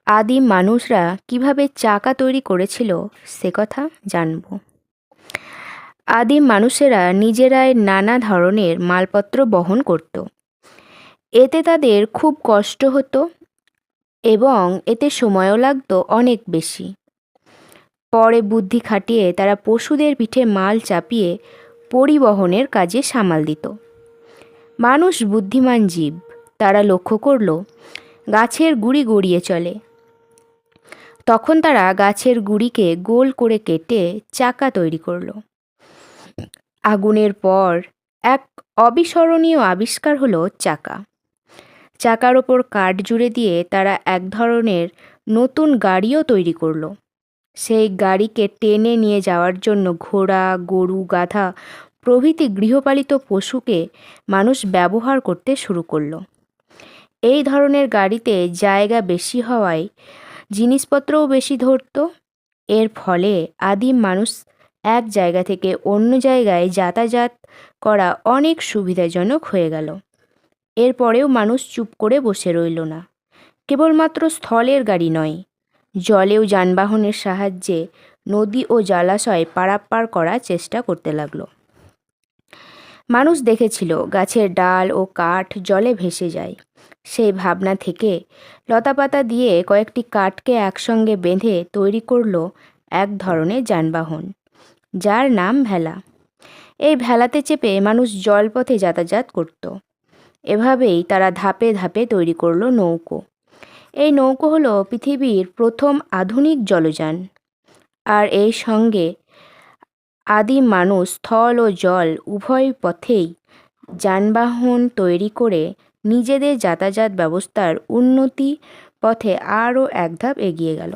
আদিম মানুষরা কিভাবে চাকা তৈরি করেছিল সে কথা জানব। আদিম মানুষেরা নিজেরাই নানা ধরনের মালপত্র বহন করত। এতে তাদের খুব কষ্ট হতো এবং এতে সময়ও লাগতো অনেক বেশি। পরে বুদ্ধি খাটিয়ে তারা পশুদের পিঠে মাল চাপিয়ে পরিবহনের কাজে সামাল দিত। মানুষ বুদ্ধিমান জীব, তারা লক্ষ্য করল গাছের গুড়ি গড়িয়ে চলে। তখন তারা গাছের গুড়িকে গোল করে কেটে চাকা তৈরি করলো। আগুনের পর এক অবিস্মরণীয় আবিষ্কার হলো চাকা। চাকার ওপর কাঠ জুড়ে দিয়ে তারা এক ধরনের নতুন গাড়িও তৈরি করলো। সেই গাড়িকে টেনে নিয়ে যাওয়ার জন্য ঘোড়া, গরু, গাধা প্রভৃতি গৃহপালিত পশুকে মানুষ ব্যবহার করতে শুরু করলো। এই ধরনের গাড়িতে জায়গা বেশি হওয়ায় জিনিসপত্রও বেশি ধরত। এর ফলে আদিম মানুষ এক জায়গা থেকে অন্য জায়গায় যাতায়াত করা অনেক সুবিধাজনক হয়ে গেল। এরপরেও মানুষ চুপ করে বসে রইল না। কেবলমাত্র স্থলের গাড়ি নয়, জলেও যানবাহনের সাহায্যে নদী ও জলাশয় পারাপার করার চেষ্টা করতে লাগলো। মানুষ দেখেছিল গাছের ডাল ও কাঠ জলে ভেসে যায়। সেই ভাবনা থেকে লতাপাতা দিয়ে কয়েকটি কাঠকে একসঙ্গে বেঁধে তৈরি করলো এক ধরনের যানবাহন, যার নাম ভেলা। এই ভেলাতে চেপে মানুষ জলপথে যাতায়াত করত। এভাবেই তারা ধাপে ধাপে তৈরি করলো নৌকো। এই নৌকো হলো পৃথিবীর প্রথম আধুনিক জলযান। আর এই সঙ্গে আদিম মানুষ স্থল ও জল উভয় পথেই যানবাহন তৈরি করে নিজেদের যাতায়াত ব্যবস্থার উন্নতি পথে আরও এক ধাপ এগিয়ে গেল।